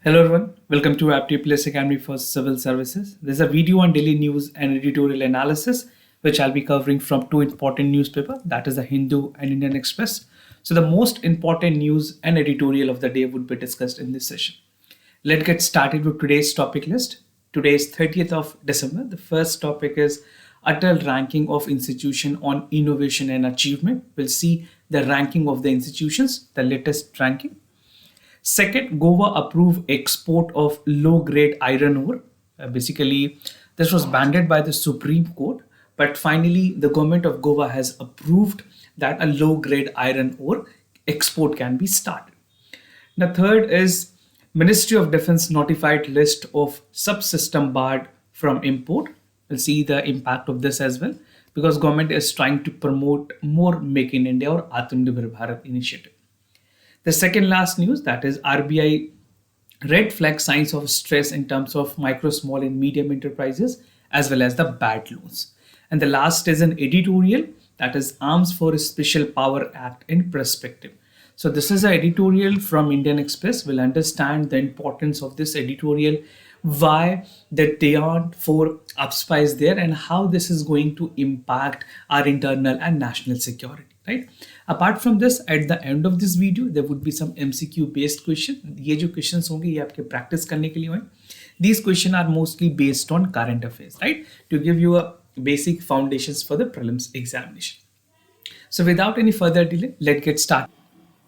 Hello everyone, welcome to Apti Academy for Civil Services. This is a video on daily news and editorial analysis, which I'll be covering from two important newspapers, that is the Hindu and Indian Express. So the most important news and editorial of the day would be discussed in this session. Let's get started with today's topic list. Today is 30th of December. The first topic is Atal Ranking of Institution on Innovation and Achievement. We'll see the ranking of the institutions, the latest ranking. Second, Goa approve export of low-grade iron ore. Basically, this was banned by the Supreme Court, but finally, the government of Goa has approved that a low-grade iron ore export can be started. The third is Ministry of Defense notified list of subsystem barred from import. We'll see the impact of this as well because government is trying to promote more Make in India or Atmanirbhar Bharat initiative. The second last news, that is RBI red flag signs of stress in terms of micro, small and medium enterprises as well as the bad loans. And the last is an editorial, that is Arms for Special Power Act in Perspective. So this is an editorial from Indian Express. We'll understand the importance of this editorial, why the demand for AFSPA is there and how this is going to impact our internal and national security. Right? Apart from this, at the end of this video, there would be some MCQ based question. ये जो questions होंगे ये आपके practice करने के लिए होंगे. These questions are mostly based on current affairs, right? To give you a basic foundations for the prelims examination. So without any further delay, let's get started.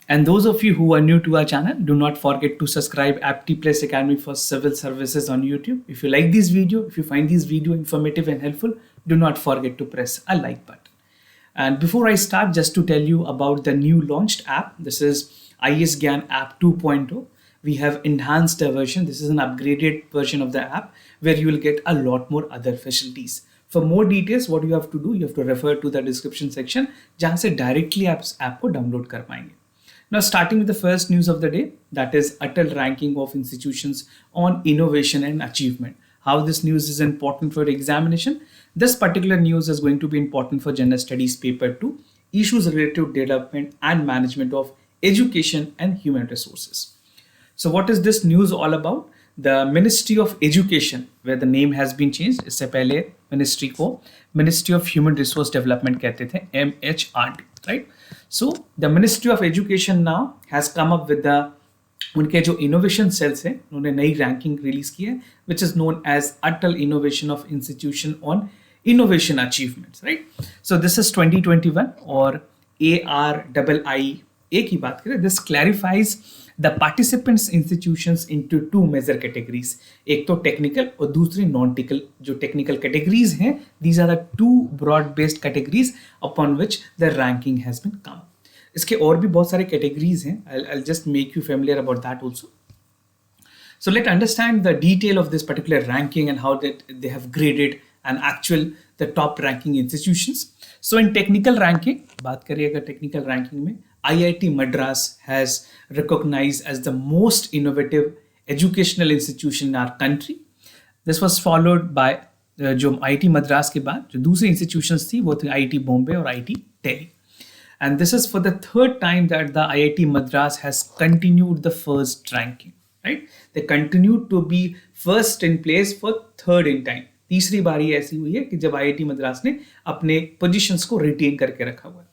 And those of you who are new to our channel, do not forget to subscribe Apti Academy for Civil Services on YouTube. If you like this video, if you find this video informative and helpful, do not forget to press a like button. And before I start, just to tell you about the new launched app. This is IS Gyan app 2.0. We have enhanced the version. This is an upgraded version of the app where you will get a lot more other facilities. For more details, what you have to do, you have to refer to the description section जहाँ से directly app को download कर पाएंगे. Now starting with the first news of the day, that is Atal Ranking of Institutions on Innovation and Achievement. How this news is important for examination. This particular news is going to be important for General Studies Paper 2, issues related to development and management of education and human resources. So what is this news all about? The Ministry of Education, where the name has been changed, इससे पहले Ministry को Ministry of Human Resource Development कहते थे, MHRD, right? So the Ministry of Education now has come up with the उनके जो innovation sales है उन्होंने नई रैंकिंग रिलीज की है which is known as Atal innovation of institution on innovation achievements, right? So this is 2021 और ARIIA की बात करें, this clarifies the participants institutions into two major categories. एक तो टेक्निकल और दूसरी नॉन टेक्निकल. जो टेक्निकल कैटेगरीज हैं, these are the two broad based categories upon which the ranking has been come. इसके और भी बहुत सारे कैटेगरीज हैं. I'll just make you familiar about that also. So let's understand the detail of this particular ranking and how they have graded and the top ranking institutions. So in technical ranking, बात करिए अगर technical ranking में, IIT Madras has recognized as the most innovative educational institution in our country. This was followed by जो IIT Madras के बाद जो दूसरी institutions थी वो थी IIT Bombay और IIT Delhi. And this is for the third time that the IIT Madras has continued the first ranking, right? They continued to be first in place for third in time. तीसरी बारी ऐसी हुई है कि जब IIT Madras ने अपने positions को retain करके रखा हुआ है.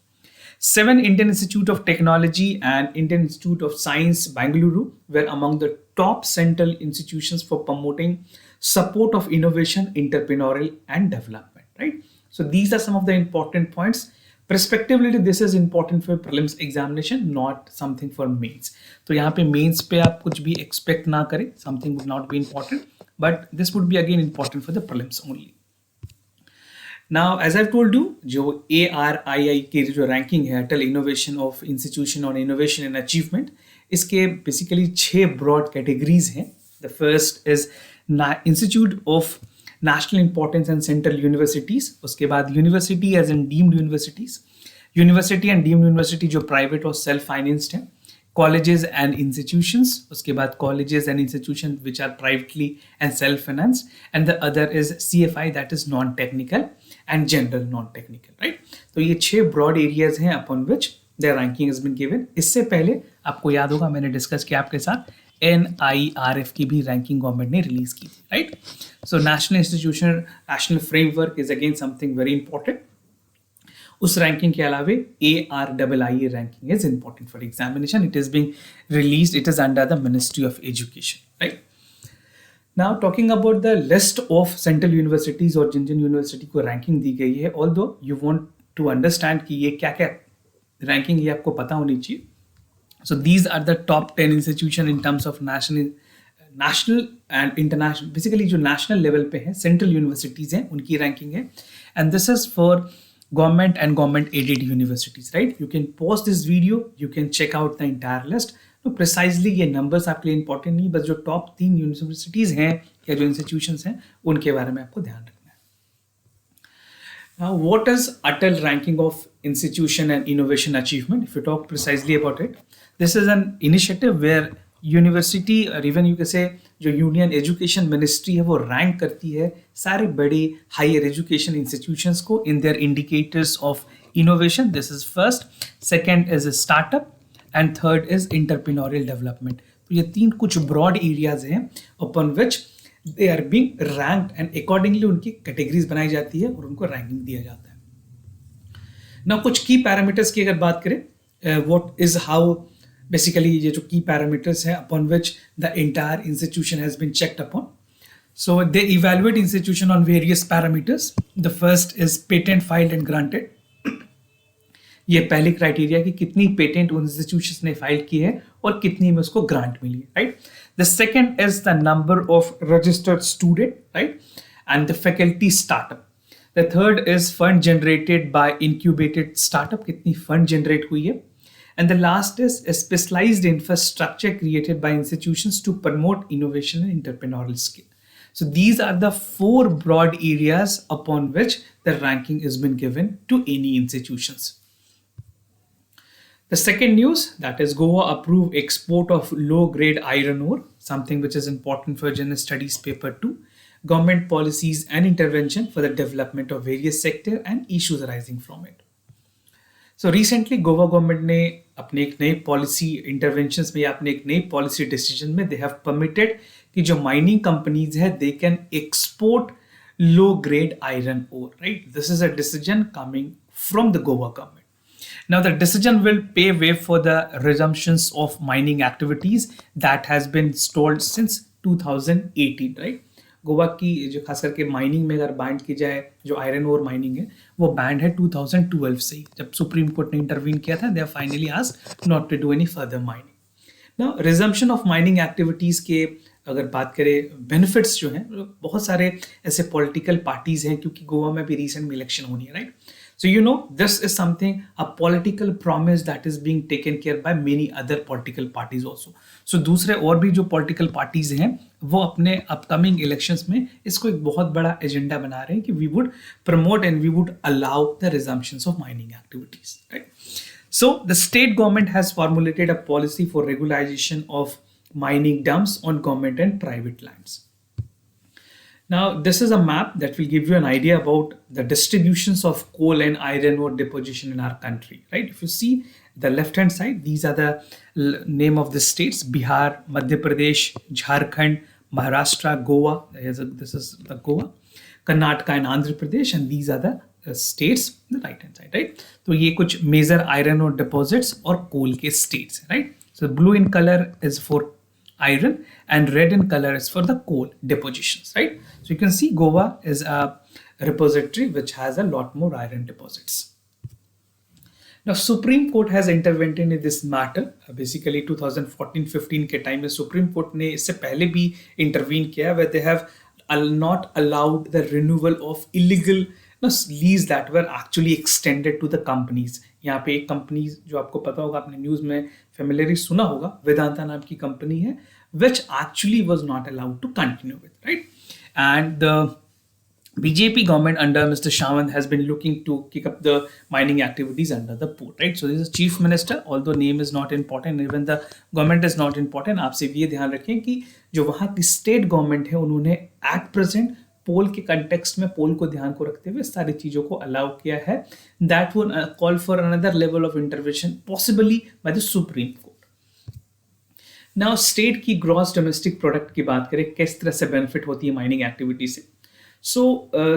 7 Indian Institute of Technology and Indian Institute of Science, Bangalore were among the top central institutions for promoting support of innovation, entrepreneurial and development, right? So these are some of the important points. Prospectively, this is important for prelims examination, not something for mains. तो यहाँ पे mains पे आप कुछ भी expect ना करें, something would not be important, but this would be again important for the prelims only. Now, as I've told you, जो ARII की जो ranking है, Atal Innovation of Institution on Innovation and Achievement, इसके basically 6 broad categories हैं. The first is Institute of National Importance and Central Universities. उसके बाद University as in deemed universities. University and deemed university जो private और self-financed हैं. Colleges and institutions. उसके बाद colleges and institutions which are privately and self-financed. And the other is CFI, that is non-technical and general non-technical, right? तो ये 6 broad areas हैं upon which the ranking has been given. इससे पहले आपको याद होगा मैंने डिस्कस किया आपके साथ NIRF की भी रैंकिंग गवर्नमेंट ने रिलीज की थी, right. So national institution national framework is again something very important. उस रैंकिंग के अलावा ARIIA ranking is important for examination. It is being released. It is under the ministry of education, right. Now talking about the list of central universities और जिन जिन university को ranking दी गई है, although you want to understand कि ये क्या क्या रैंकिंग ये आपको पता होनी चाहिए. So these are the top 10 institution in terms of national and international. Basically जो national level पे हैं, central universities हैं, उनकी ranking है. And this is for government and government aided universities, right? You can pause this video, you can check out the entire list. तो precisely ये numbers आपके लिए important नहीं, बस जो top 3 universities हैं या जो institutions हैं, उनके बारे में आपको ध्यान रखना है. Now, what is Atal Ranking of Institution and Innovation Achievement? If you talk precisely about it, this is an initiative where university or even you can say जो यूनियन एजुकेशन मिनिस्ट्री है वो रैंक करती है सारे बड़े higher education institutions को in their indicators of innovation. This is first. Second is startup and third is entrepreneurial development. तो ये तीन कुछ ब्रॉड एरियाज हैं upon which they are being ranked and accordingly उनकी कैटेगरीज बनाई जाती है और उनको रैंकिंग दिया जाता है. Now कुछ की पैरामीटर्स की अगर बात करें, what is how basically ये जो की पैरामीटर्स हैं upon which the entire institution has been checked upon. So they evaluate institution on various parameters. The first is patent filed and granted. ये पहली क्राइटेरिया कि कितनी पेटेंट उन इंस्टीट्यूशंस ने फाइल की है और कितनी में उसको ग्रांट मिली है, right. The second is the number of registered student, right, and the faculty startup. The third is fund generated by incubated startup, कितनी फंड जनरेट हुई है. And the last is specialised infrastructure created by institutions to promote innovation and entrepreneurial skill. So these are the 4 broad areas upon which the ranking has been given to any institutions. The second news, that is Goa approved export of low-grade iron ore, something which is important for General Studies Paper 2. Government policies and intervention for the development of various sectors and issues arising from it. So recently Goa government ने अपने एक नए policy interventions में या अपने एक नई policy decision में they have permitted कि जो mining companies है they can export low-grade iron ore, right? This is a decision coming from the Goa government. Now the decision will pave way for the resumptions of mining activities that has been stalled since 2018, right? Goa की जो खास करके mining में अगर band की जाए, जो iron ore mining है वो बैंड है 2012 से ही, जब सुप्रीम कोर्ट ने इंटरवीन किया था. They finally asked not to do any further mining. Now resumption of mining activities के अगर बात करें बेनिफिट्स जो हैं, बहुत सारे ऐसे पॉलिटिकल पार्टीज हैं क्योंकि गोवा में भी रिसेंट में इलेक्शन होनी है, right. So you know this is something, a political promise that is being taken care by many other political parties also. So दूसरे और भी जो political parties हैं वो अपने upcoming elections में इसको एक बहुत बड़ा एजेंडा बना रहे हैं कि we would promote and we would allow the resumptions of mining activities, right? So the state government has formulated a policy for regularization of mining dumps on government and private lands. Now, this is a map that will give you an idea about the distributions of coal and iron ore deposition in our country, right? If you see the left-hand side, these are the name of the states: Bihar, Madhya Pradesh, Jharkhand, Maharashtra, Goa. This is the Goa, Karnataka and Andhra Pradesh, and these are the states on the right-hand side, right? So, ये कुछ major iron ore deposits और coal के states, right? So, blue in color is for iron and red in color is for the coal depositions, right? So you can see Goa is a repository which has a lot more iron deposits. Now Supreme Court has intervened in this matter. Basically 2014-15 के time में Supreme Court ने इससे पहले भी intervene किया where they have not allowed the renewal of illegal lease that were actually extended to the companies. यहाँ पे एक कंपनी जो आपको पता होगा, आपने न्यूज़ में फेमिलियरली सुना होगा, वेदांता नाम की कंपनी है which actually was not allowed to continue with, right? And the BJP government under Mr. Sawant has been looking to kick up the mining activities under the port, right? So this is chief minister, although name is not important, even the government is not important. आप सिर्फ ये ध्यान रखें कि जो वहाँ की state government है उन्होंने एट प्रेजेंट पोल के कंटेक्स्ट में पोल को ध्यान को रखते हुए सारी चीजों को अलाउ किया है. That would call for another level of intervention possibly by the supreme court. Now state की ग्रॉस डोमेस्टिक प्रोडक्ट की बात करें, किस तरह से बेनिफिट होती है माइनिंग एक्टिविटी से. So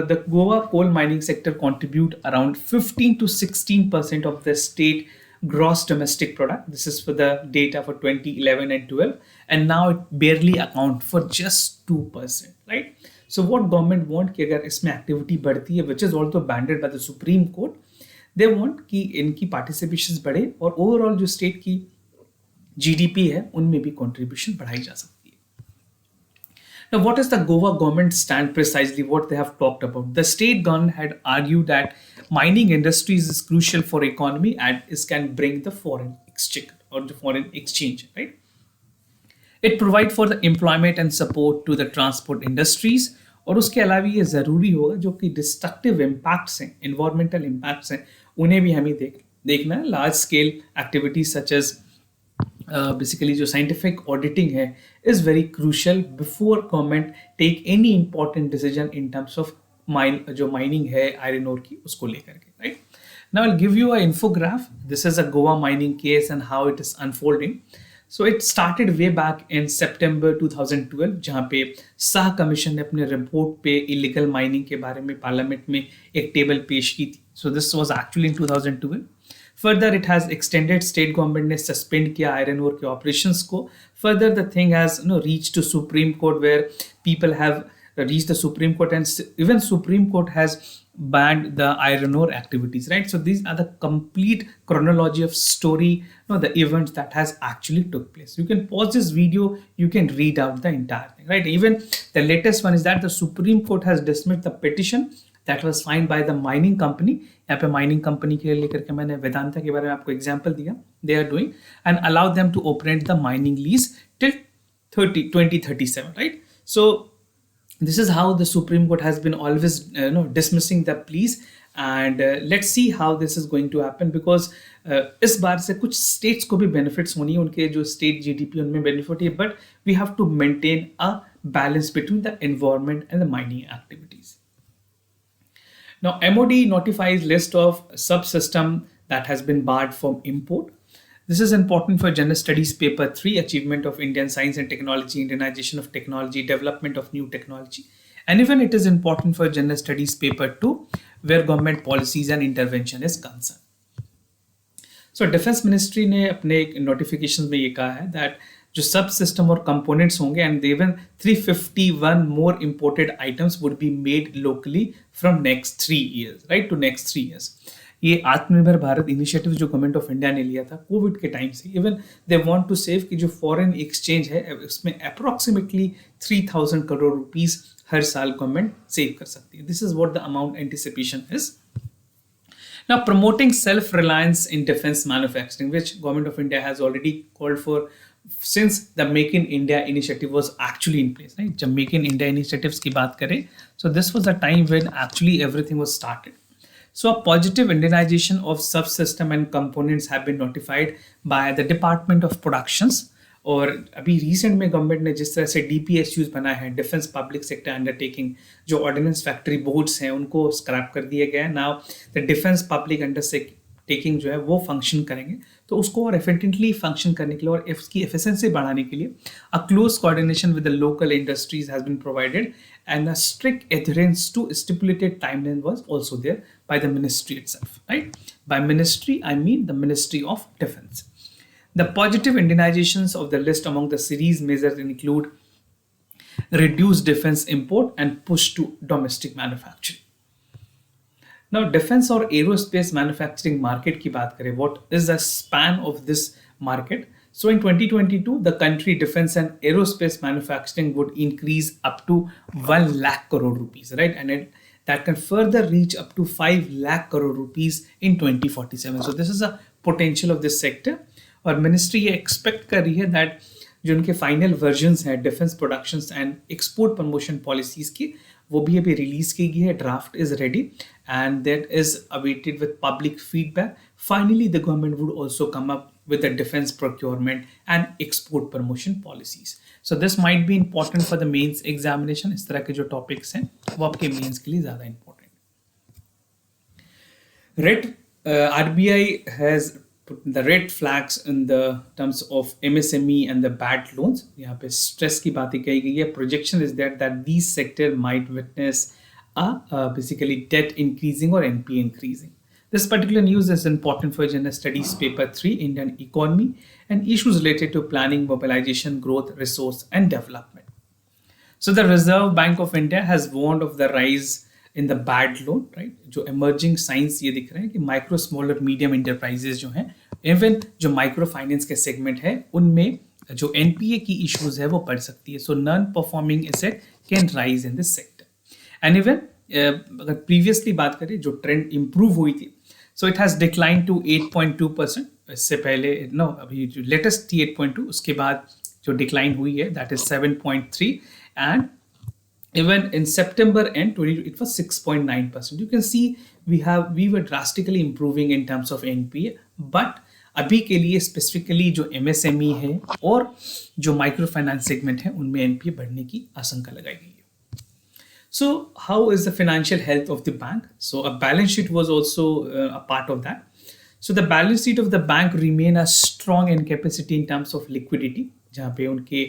the Goa coal mining sector contribute around 15 to 16% of the state gross domestic product. This is for the data for 2011 and 12, and now it barely account for just 2%, right? So what government want कि अगर इसमें activity बढ़ती है, which is also banned by the Supreme Court, they want कि इनकी participations बढ़े और overall जो state की GDP है उनमें भी contribution बढ़ाई जा सकती है. Now, what is the Goa government stand precisely? What they have talked about? The state government had argued that mining industries is crucial for economy and it can bring the foreign exchange or the foreign exchange, right? It provide for the employment and support to the transport industries. और उसके अलावा ये ज़रूरी होगा जो कि destructive impacts हैं, environmental impacts हैं, उन्हें भी हमें देखना है. Large scale activities such as basically जो scientific auditing है is very crucial before government take any important decision in terms of जो mining है iron ore की उसको लेकर के, right? Now I'll give you a infograph. This is a Goa mining case and how it is unfolding. So it started way back in September 2012 जहाँ पे Shah commission ने अपने रिपोर्ट पे इलीगल माइनिंग के बारे में पार्लियामेंट में एक टेबल पेश की थी. So this was actually in 2012. Further, it has extended state government ने suspend किया iron ore के operations को. Further, the thing has reached to Supreme Court where people have reached the Supreme Court and even Supreme Court has banned the iron ore activities, right? So these are the complete chronology of story, the events that has actually took place. You can pause this video, you can read out the entire thing, right? Even the latest one is that the Supreme Court has dismissed the petition that was filed by the mining company. यहाँ पे mining company के लेकर के मैंने वेदांता के बारे में आपको एग्जांपल दिया. They are doing and allow them to operate the mining lease till 2037, right? So this is how the Supreme Court has been always dismissing the pleas, and let's see how this is going to happen, because इस बार से कुछ states को भी benefits होनी है, उनके जो state GDP उनमें benefit है, but we have to maintain a balance between the environment and the mining activities. Now, MOD notifies list of subsystem that has been barred from import. This is important for General Studies Paper 3, Achievement of Indian Science and Technology, Indianization of Technology, Development of New Technology. And even it is important for General Studies Paper 2, where government policies and intervention is concerned. So, Defense Ministry ने अपने notifications में ये कहा है that जो सब system और components होंगे and even 351 more imported items would be made locally from next 3 years, right, to next 3 years. ये आत्मनिर्भर भारत इनिशिएटिव जो गवर्नमेंट ऑफ इंडिया ने लिया था कोविड के टाइम से, even they want to save कि जो फॉरेन एक्सचेंज है उसमें अप्रोक्सीमेटली 3000 करोड़ रुपीस हर साल गवर्नमेंट सेव कर सकती है. This is what the amount anticipation is. Now, promoting self-reliance in defense manufacturing, which government of India has already called for since the Make in India initiative was actually in place, right? जब Make in India initiatives की बात करें, so this was a time when actually everything was started. So a positive Indianization of subsystem and components have been notified by the Department of Productions. और अभी recent में government ने जिस तरह से DPSUs बनाए हैं, डिफेंस पब्लिक सेक्टर अंडरटेकिंग, जो ऑर्डिनेंस फैक्ट्री बोर्ड्स हैं उनको स्क्रैप कर दिया गया है. Now the defence public undertaking जो है वो फंक्शन करेंगे, तो उसको और एफिशिएंटली फंक्शन करने के लिए और इसकी एफिशिएंसी बढ़ाने के लिए a close coordination with the local industries has been provided and a strict adherence to stipulated timeline was also there by the ministry itself, right? By ministry I mean the ministry of defence. The positive Indianizations of the list among the series measures include reduced defense import and push to domestic manufacturing. Now, defense or aerospace manufacturing market की बात करें, what is the span of this market? So in 2022, the country defense and aerospace manufacturing would increase up to 1 lakh crore rupees, right? And that can further reach up to 5 lakh crore rupees in 2047. So this is a potential of this sector. और ministry ये expect कर रही है that जो उनके final versions हैं defence productions and export promotion policies की, वो भी अभी रिलीज की गई है. Draft is ready and that is awaited with public feedback. Finally the government would also come up with the defence procurement and export promotion policies. So this might be important for the mains examination. इस तरह के जो topics हैं वो आपके mains के लिए ज़्यादा important. RBI has put the red flags in the terms of MSME and the bad loans. यहाँ पे stress की बातें कही गई है. Projection is that these sector might witness basically debt increasing or NPA increasing. This particular news is important for General Studies Paper 3, Indian Economy, and issues related to planning, mobilization, growth, resource, and development. So the Reserve Bank of India has warned of the rise in the bad loan, right? जो emerging signs ये दिख रहे हैं कि micro, small और medium enterprises जो हैं, even जो micro finance के segment है, उनमें जो NPA की issues है वो बढ़ सकती है. So non-performing asset can rise in this sector. And even अगर previously बात करें जो trend improve हुई थी, so it has declined to 8.2%. इससे पहले अभी जो latest थी 8.2, उसके बाद जो decline हुई है that is 7.3, and even in September end 2022 it was 6.9%. You can see we were drastically improving in terms of NPA, but अभी के लिए स्पेसिफिकली जो MSME है और जो माइक्रो फाइनेंस सेगमेंट है उनमें NPA बढ़ने की आशंका लगाई गई है. So how is the financial health of the bank? So a balance sheet was also a part of that. So the balance sheet of the bank remain a strong in capacity in terms of liquidity, जहाँ पे उनके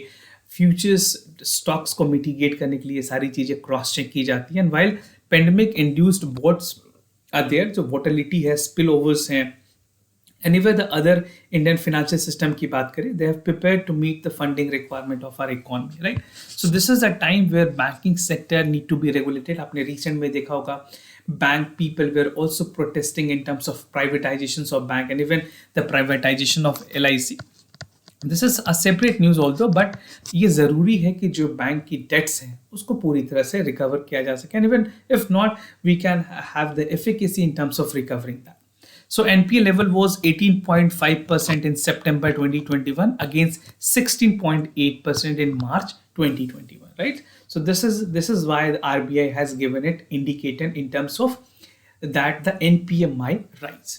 futures stocks को mitigate करने के लिए सारी चीजें cross check की जाती हैं. And while pandemic induced bouts are there, जो वोटिलिटी है, स्पिल ओवर्स हैं, and even the other Indian financial system की बात करें, they have prepared to meet the funding requirement of our economy, right. So this is a time where banking sector need to be regulated. आपने recent में देखा होगा bank people were also protesting in terms of privatizations of bank and even the privatization of LIC. This is a separate news also, but ये जरूरी है कि जो bank की डेट्स हैं उसको पूरी तरह से रिकवर किया जा सके. And even if not, we can have the efficacy in terms of recovering that. So NPA level was 18.5% in September 2021 against 16.8% in March 2021, right? So this is why the RBI has given it indicated in terms of that the NPA might rise.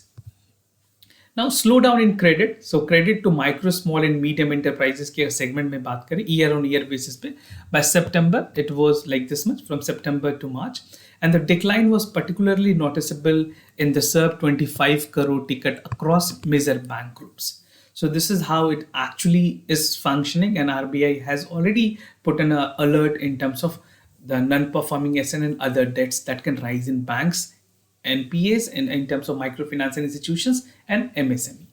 Now slowdown in credit. So credit to micro, small and medium enterprises के segment में बात करें year on year basis पे, by September it was like this much from September to March, and the decline was particularly noticeable in the sub 25 crore ticket across major bank groups. So this is how it actually is functioning, and RBI has already put an alert in terms of the non-performing asset and other debts that can rise in banks, NPAs in terms of microfinance institutions and MSME.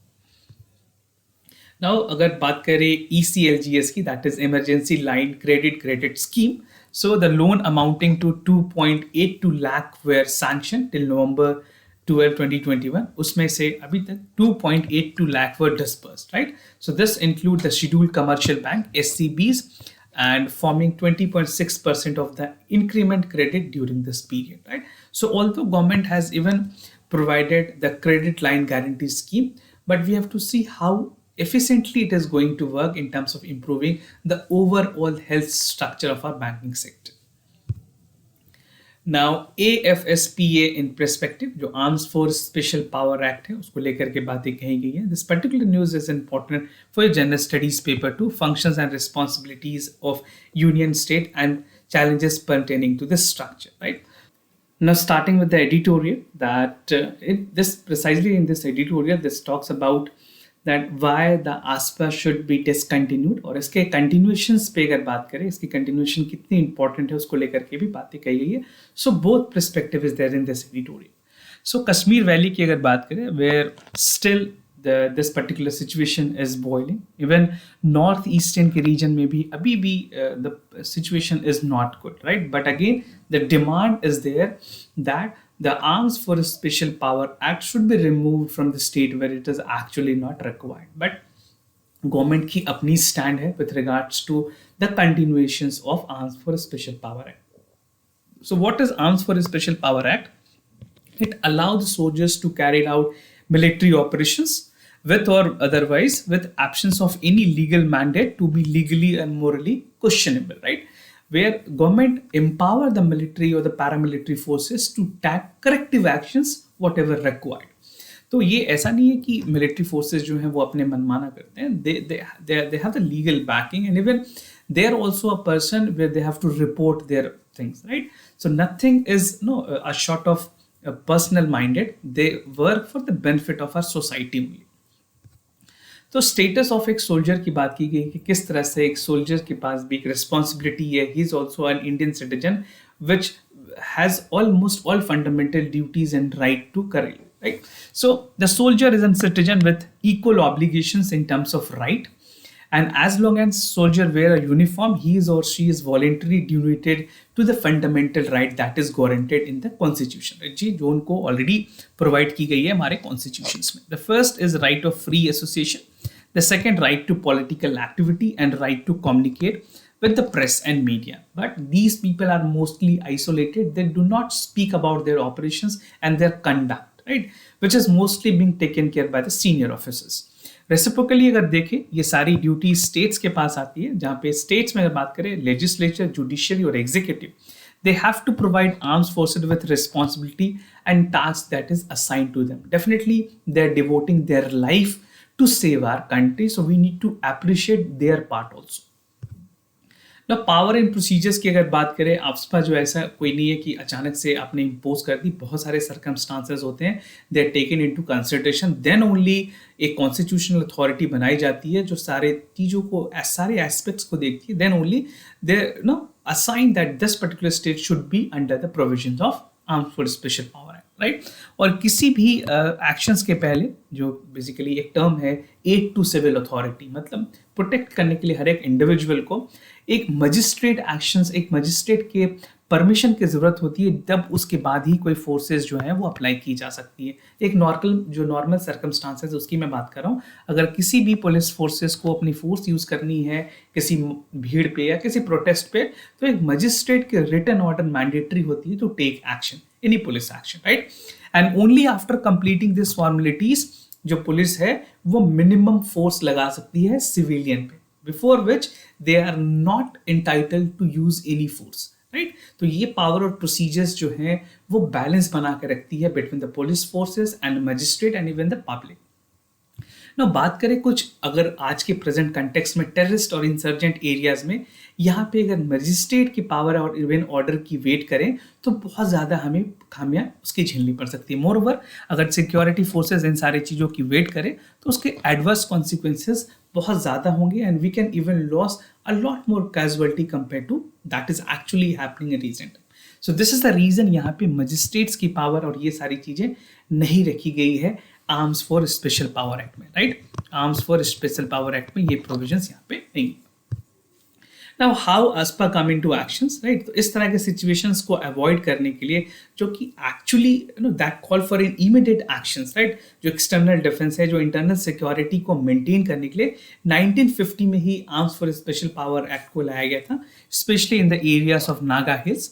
Now अगर बात करें ECLGS की, that is Emergency Line Credit Scheme. So the loan amounting to 2.82 lakh were sanctioned till November 12, 2021. उसमें से अभी तक 2.82 lakh were dispersed, right? So this includes the scheduled commercial bank SCBs and forming 20.6% of the increment credit during this period, right? So although government has even provided the credit line guarantee scheme, but we have to see how efficiently it is going to work in terms of improving the overall health structure of our banking sector. Now AFSPA in perspective, जो Arms Force Special Power Act है उसको लेकर के बातें कही गई है. This particular news is important for your General Studies Paper 2, functions and responsibilities of union state and challenges pertaining to this structure, right? Now starting with the editorial, that precisely in this editorial this talks about that why the AFSPA should be discontinued, और इसके continuations पे अगर बात करें, इसकी continuation कितनी important है उसको लेकर के भी बातें कही गई है. So both perspective is there in this editorial. So Kashmir Valley की अगर बात करें, where still this particular situation is boiling. Even northeastern के region में भी अभी भी the situation is not good, right? But again the demand is there that the Arms Force Special Power Act should be removed from the state where it is actually not required. But government की अपनी stand है with regards to the continuations of Arms Force Special Power Act. So what is Arms Force Special Power Act? It allows soldiers to carry out military operations with or otherwise with absence of any legal mandate to be legally and morally questionable, right? Where government empower the military or the paramilitary forces to take corrective actions whatever required. तो ये ऐसा नहीं है कि military forces जो हैं वो अपने मनमाना करते हैं. They have the legal backing, and even they are also a person where they have to report their things, right? So nothing is a short of personal minded. They work for the benefit of our society only. तो status of एक soldier की बात की गई कि किस तरह से एक सोल्जर के पास भी एक रिस्पॉन्सिबिलिटी है, he is also an Indian citizen which has almost all fundamental duties and right to career, right? So the soldier is a citizen with equal obligations in terms of right, and as long as soldier wear a uniform, he is or she is voluntarily denuted to the fundamental right that is guaranteed in the constitution, right? जी जो उनको already provide की गई है हमारे constitutions में. The first is right of free association, the second right to political activity and right to communicate with the press and media. But these people are mostly isolated. They do not speak about their operations and their conduct, right? Which is mostly being taken care by the senior officers. Reciprocally अगर देखें ये सारी duty states के पास आती है, जहाँ पे states में अगर बात करें लेजिस्लेचर, जुडिशियरी और executive, they have to provide armed forces with responsibility and tasks that is assigned to them. Definitely they're devoting their life to save our country, so we need to appreciate their part also. ना power and procedures की अगर बात करें, AFSPA जो ऐसा कोई नहीं है कि अचानक से आपने इम्पोज कर दी, बहुत सारे सर्कमस्टांसेस होते हैं, they are taken into consideration, then only एक कॉन्स्टिट्यूशनल अथॉरिटी बनाई जाती है जो सारे चीज़ों को, सारे एस्पेक्ट्स को देखती है, then only they know assign that this particular state should be under the provisions of armed force special power act, right? और किसी भी एक्शंस के पहले जो बेसिकली एक टर्म है एड टू सिविल अथॉरिटी, मतलब प्रोटेक्ट करने के लिए हर एक इंडिविजुअल को एक मजिस्ट्रेट एक्शंस, एक मजिस्ट्रेट के परमिशन की ज़रूरत होती है, तब उसके बाद ही कोई फोर्सेस जो है वो अप्लाई की जा सकती है. एक नॉर्मल सर्कमस्टांसेस उसकी मैं बात कर रहा हूँ. अगर किसी भी पुलिस फोर्सेस को अपनी फोर्स यूज़ करनी है किसी भीड़ पे या किसी प्रोटेस्ट पे, तो एक मजिस्ट्रेट के रिटन ऑर्डर मैंडेटरी होती है to take action, any police action, right? And only after completing this formalities जो पुलिस है वो मिनिमम फोर्स लगा सकती है सिविलियन पे, before which they are not entitled to use any force, right? तो ये पावर और प्रोसीजर्स जो हैं वो बैलेंस बना के रखती है between the police forces and magistrate and even the public. ना बात करें कुछ अगर आज के प्रेजेंट कंटेक्स्ट में टेररिस्ट और इंसर्जेंट एरियाज में, यहाँ पे अगर मजिस्ट्रेट की पावर और इवन ऑर्डर की वेट करें तो बहुत ज़्यादा हमें खामियां उसकी झेलनी पड़ सकती है. मोर ओवर अगर सिक्योरिटी फोर्सेस इन सारी चीज़ों की वेट करें तो उसके एडवर्स कॉन्सिक्वेंसेस बहुत ज़्यादा होंगे and we can even loss a lot more casualty compare to that is actually happening in recent. So this is the reason यहाँ पे मजिस्ट्रेट्स की पावर और ये सारी चीज़ें नहीं रखी गई है arms for special power act में, right? Arms for special power act में ये प्रोविजंस यहाँ पे नहीं. Now how AFSPA come into actions, right? तो इस तरह के situations को avoid करने के लिए जो कि actually that call for an immediate actions, right? जो external defense है, जो internal security को maintain करने के लिए 1950 में ही Arms for Special Power Act को लाया गया था, especially in the areas of Naga Hills.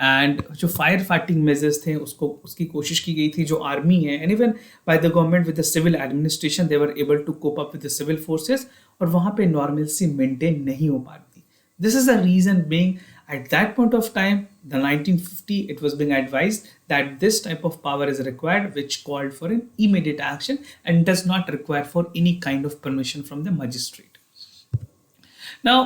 And जो फायर फाइटिंग मेजर्स थे उसकी कोशिश की गई थी. जो आर्मी है and even by the government with the civil administration they were able to cope up with the civil forces, और वहाँ पे नॉर्मलसी मेंटेन नहीं हो पाती. This is the reason being at that point of time, the 1950, it was being advised that this type of power is required, which called for an immediate action and does not require for any kind of permission from the magistrate. Now,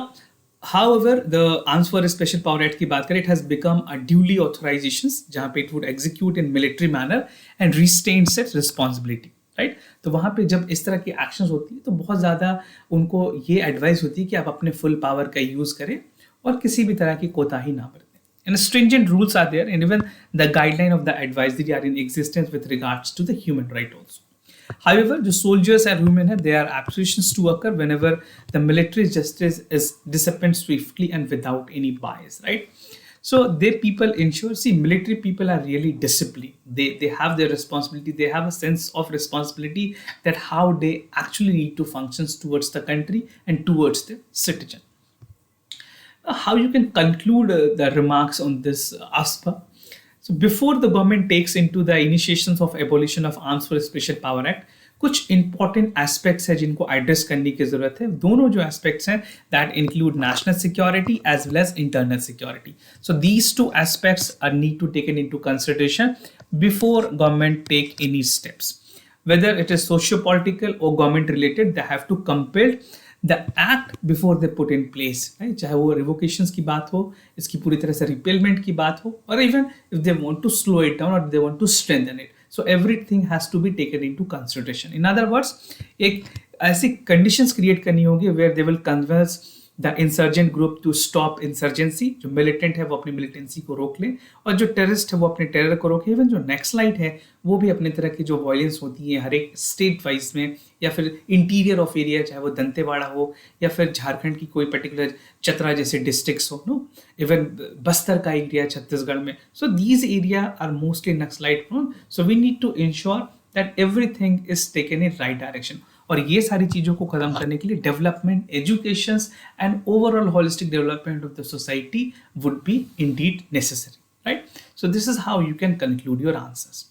however, the Arms for Special Power Act की बात करें, it has become a duly authorizations, जहाँ पे it would execute in military manner and restraints its responsibility. Right? तो वहाँ पे जब इस तरह की एक्शंस होती है तो बहुत ज़्यादा उनको ये एडवाइस होती है कि आप अपने फुल पावर का यूज़ करें और किसी भी तरह की कोताही ना बरतें. And stringent rules are there and even the guideline of the advisory are in existence with regards to the human right also. However, जो soldiers and women है, they are aberrations to occur whenever the military justice is dispensed swiftly and without any bias, right? So they people ensure, see, military people are really disciplined. They have their responsibility. They have a sense of responsibility that how they actually need to function towards the country and towards the citizen. How you can conclude the remarks on this AFSPA? So before the government takes into the initiations of abolition of Arms for Special Power Act, कुछ important aspects है जिनको address करने की जरूरत है. दोनों जो aspects हैं that include national security as well as internal security. So these two aspects are need to taken into consideration before government take any steps. Whether it is socio political और government related, they have to compel the act before they put in place, right? चाहे वो रिवोकेशंस की बात हो, इसकी पूरी तरह से रिपेलमेंट की बात हो, और even if they want to slow it down और they want to strengthen it. So everything has to be taken into consideration. In other words, एक ऐसी conditions create करनी होगी where they will convince the insurgent group to stop insurgency, जो militant है वो अपनी militancy को रोक ले, और जो टेररिस्ट है वो अपने टेरर को रोके। इवन जो नक्सलाइट है वो भी अपने तरह की जो वायलेंस होती है हर एक स्टेट वाइज में, या फिर इंटीरियर ऑफ एरिया, चाहे वो दंतेवाड़ा हो या फिर झारखंड की कोई पर्टिकुलर चतरा जैसे डिस्ट्रिक्ट्स हो, नो, इवन बस्तर का एरिया छत्तीसगढ़ में। So these area are mostly Naxalite prone, so we need to ensure that everything is taken in right direction. और ये सारी चीज़ों को ख़त्म करने के लिए development, education and overall holistic development of the society would be indeed necessary, right? So this is how you can conclude your answers.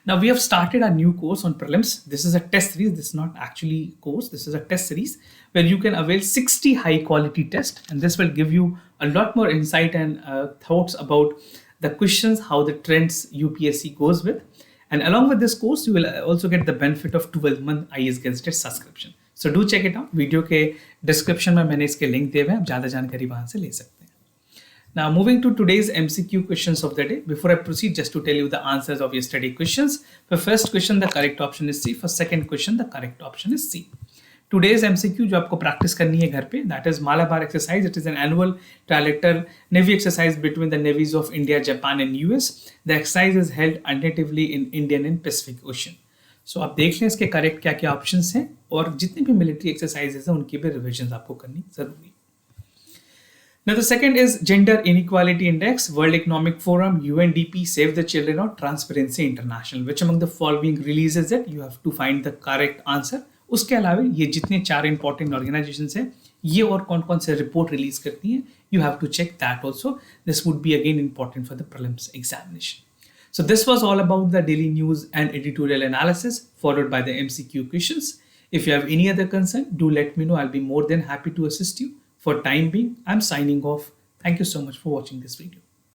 Now we have started a new course on prelims. This is a test series. This is not actually course. This is a test series where you can avail 60 high quality tests, and this will give you a lot more insight and thoughts about the questions, how the trends UPSC goes with. And along with this course, you will also get the benefit of 12-month IAS Gazetted subscription. So do check it out. Video के description में मैंने इसके link दिए हुए हैं, आप ज़्यादा जानकारी वहाँ से ले सकते हैं. Now moving to today's MCQ questions of the day. Before I proceed, just to tell you the answers of yesterday questions. For first question, the correct option is C. For second question, the correct option is C. Today's MCQ जो आपको practice करनी है घर पे, that is Malabar exercise. It is an annual trilateral Navy exercise between the navies of India, Japan and US. The exercise is held alternatively in Indian and Pacific Ocean. So आप देख लें इसके correct क्या क्या options हैं, और जितनी भी मिलिट्री एक्सरसाइजेस हैं उनकी भी रिविजन आपको करनी जरूरी है. Now the second is Gender Inequality Index, World Economic Forum, UNDP, Save the Children or Transparency International. Which among the following releases it? You have to find the correct answer. उसके अलावा ये जितने 4 important organisations हैं, ये और कौन कौन से रिपोर्ट रिलीज करती हैं, you have to check that also. This would be again important for the prelims examination. So this was all about the daily news and editorial analysis followed by the MCQ questions. If you have any other concern, do let me know. I'll be more than happy to assist you. For time being, I'm signing off. Thank you so much for watching this video.